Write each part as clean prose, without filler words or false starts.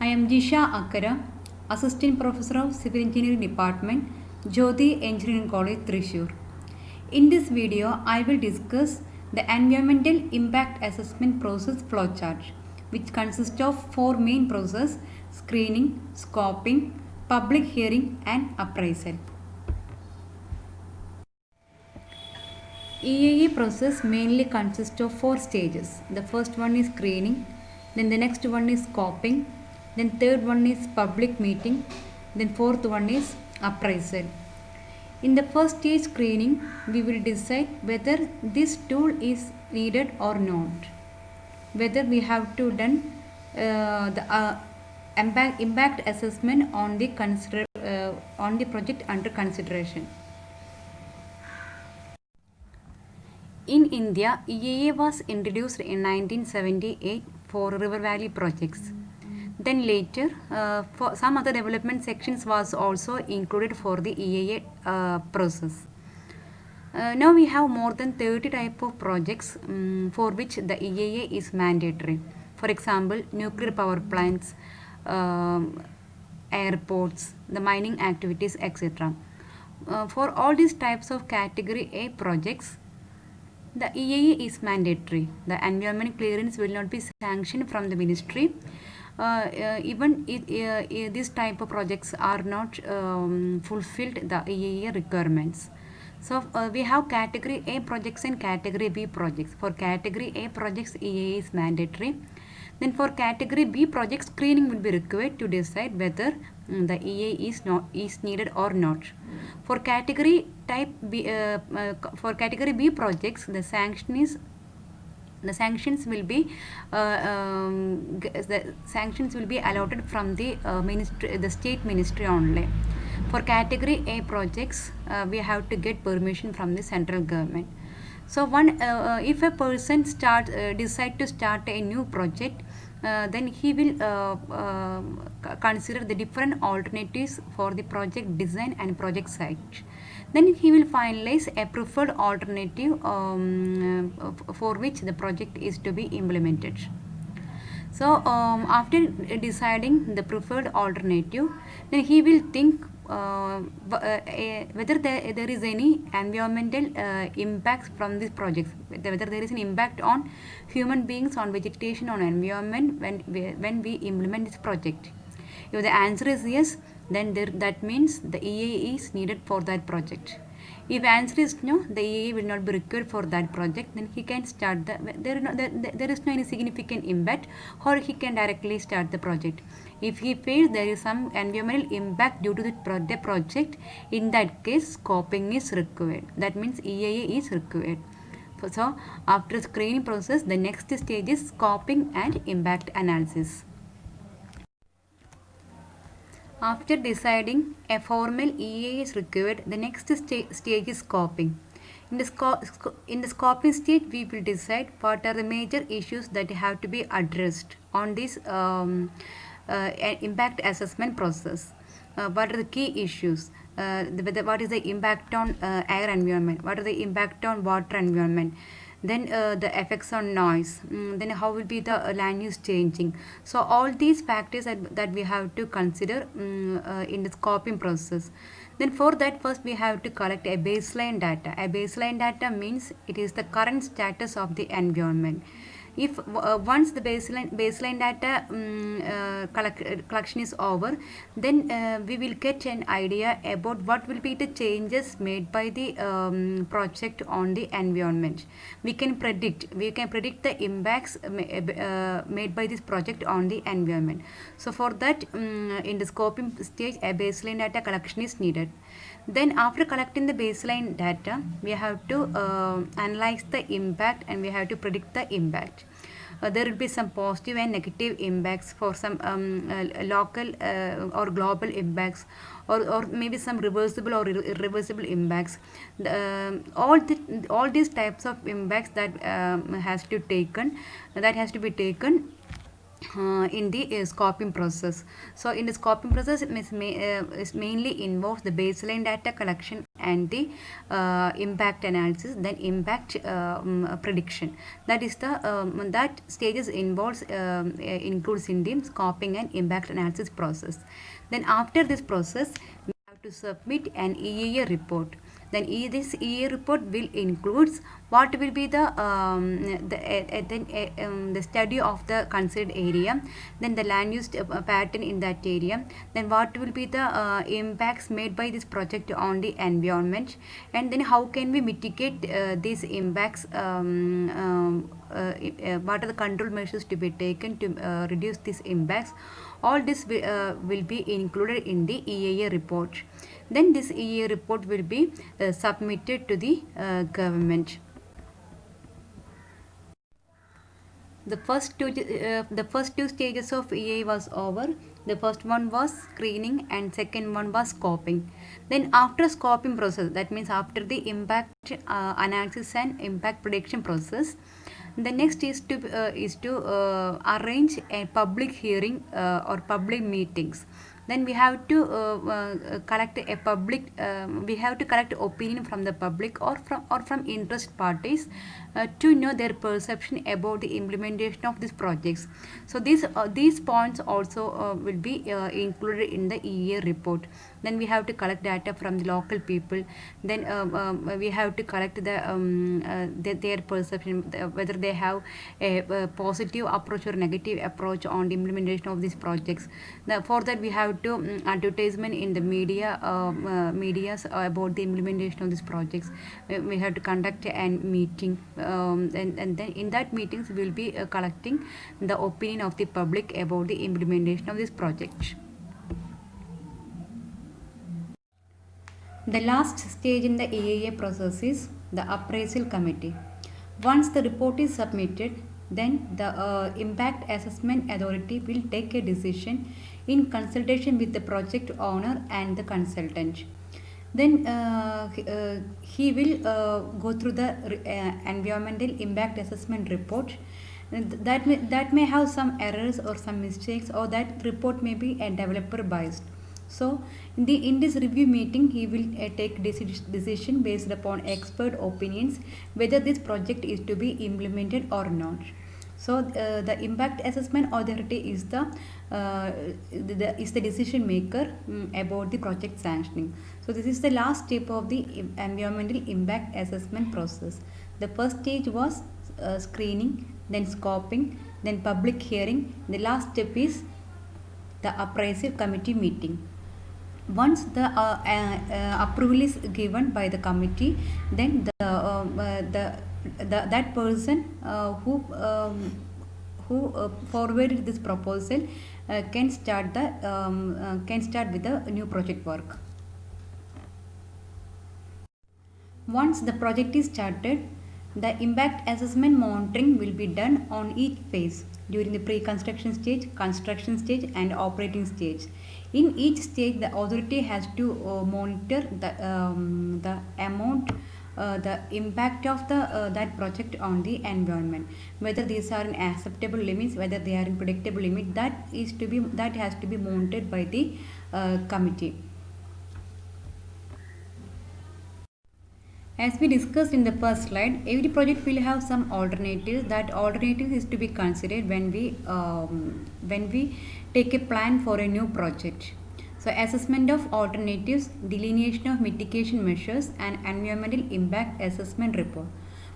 am Jisha Akkara, Assistant Professor of Civil Engineering Department, Jyoti Engineering College, Thrissur. In this video, I will discuss the Environmental Impact Assessment Process Flowchart, which consists of four main processes: screening, scoping, public hearing, and appraisal. EAE process mainly consists of four stages. The first one is screening, then the next one is scoping, then third one is public meeting, then fourth one is appraisal. In the first stage screening, we will decide whether this tool is needed or not, whether we have to done the impact assessment on the project under consideration. In India, EAA was introduced in 1978 for river valley projects. Then later, for some other development sections was also included for the EAA process. Now we have more than 30 type of projects for which the EAA is mandatory. For example, nuclear power plants, airports, the mining activities, etc. For all these types of category A projects, the EAA is mandatory. The environment clearance will not be sanctioned from the ministry. Even if this type of projects are not fulfilled the EAA requirements. So we have category A projects and category B projects. For category A projects, EAA is mandatory. Then for category B projects, screening will be required to decide whether the EAA is needed or not. For category type B, for category B projects, the sanctions will be allotted from the ministry, the state ministry only. For category A projects, we have to get permission from the central government. So if a person decide to start a new project, then he will consider the different alternatives for the project design and project site. Then he will finalize a preferred alternative for which the project is to be implemented. So after deciding the preferred alternative, then he will think whether there is any environmental impacts from this project, whether there is an impact on human beings, on vegetation, on environment when we implement this project. If the answer is yes, then that means the EAA is needed for that project. If answer is no, the EAA will not be required for that project, then he can start there is no any significant impact, or he can directly start the project. If he feels there is some environmental impact due to the project, in that case scoping is required. That means EAA is required. So after screening process, the next stage is scoping and impact analysis. After deciding a formal EAA is required, the next stage is scoping. In the scoping stage, we will decide what are the major issues that have to be addressed on this impact assessment process. What are the key issues? What is the impact on air environment? What are the impact on water environment? Then the effects on noise, then how will be the land use changing. So all these factors that we have to consider in the scoping process. Then for that, first we have to collect a baseline data. A baseline data means it is the current status of the environment. If once the baseline data collection is over, then we will get an idea about what will be the changes made by the project on the environment. We can predict the impacts made by this project on the environment. So for that, in the scoping stage, a baseline data collection is needed. Then after collecting the baseline data, we have to analyze the impact and we have to predict the impact. There will be some positive and negative impacts for some local or global impacts, or maybe some reversible or irreversible impacts. All these types of impacts that has to be taken in the scoping process. So in the scoping process, it mainly involves the baseline data collection and the impact analysis, then impact prediction. That is the that stages involves includes in the scoping and impact analysis process. Then after this process, we have to submit an EAA report. Then this EA report will includes what will be the study of the considered area, then the land use pattern in that area, then what will be the impacts made by this project on the environment, and then how can we mitigate these impacts, what are the control measures to be taken to reduce these impacts. All this will be included in the EAA report. Then this EAA report will be submitted to the government. The first two stages of EA was over. The first one was screening and second one was scoping. Then after scoping process, that means after the impact analysis and impact prediction process, the next is to arrange a public hearing or public meetings. Then we have to collect a public we have to collect opinion from the public or from interest parties to know their perception about the implementation of these projects. So these points also will be included in the EA report. Then we have to collect data from the local people. Then we have to collect their perception, whether they have a positive approach or negative approach on the implementation of these projects. For that we have to advertisement in the medias about the implementation of these projects. We have to conduct a meeting, and then in that meetings we will be collecting the opinion of the public about the implementation of this project. The last stage in the EAA process is the appraisal committee. Once the report is submitted, then the impact assessment authority will take a decision in consultation with the project owner and the consultant. Then he will go through the environmental impact assessment report. That may have some errors or some mistakes, or that report may be a developer biased. So in this review meeting, he will take decision based upon expert opinions whether this project is to be implemented or not. So the impact assessment authority is the decision maker about the project sanctioning. So this is the last step of the environmental impact assessment process. The first stage was screening, then scoping, then public hearing. The last step is the appraisal committee meeting. Once the approval is given by the committee, then that person who forwarded this proposal can start with the new project work. Once the project is started, the impact assessment monitoring will be done on each phase during the pre-construction stage, construction stage, and operating stage. In each stage, the authority has to monitor the amount, the impact of that project on the environment, whether these are in acceptable limits, whether they are in predictable limit. That has to be monitored by the committee. As we discussed in the first slide, every project will have some alternatives. That alternatives is to be considered when we take a plan for a new project. So assessment of alternatives, delineation of mitigation measures, and environmental impact assessment report.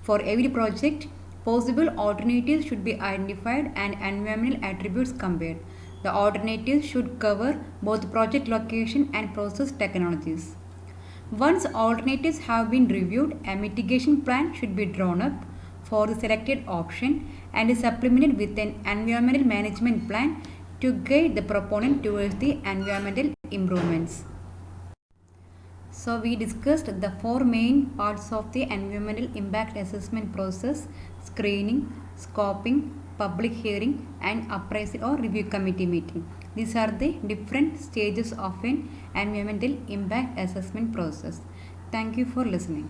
For every project, possible alternatives should be identified and environmental attributes compared. The alternatives should cover both project location and process technologies. Once alternatives have been reviewed, a mitigation plan should be drawn up for the selected option and is supplemented with an environmental management plan to guide the proponent towards the environmental improvements. So we discussed the four main parts of the environmental impact assessment process: screening, scoping, public hearing, and appraisal or review committee meeting. These are the different stages of an environmental impact assessment process. Thank you for listening.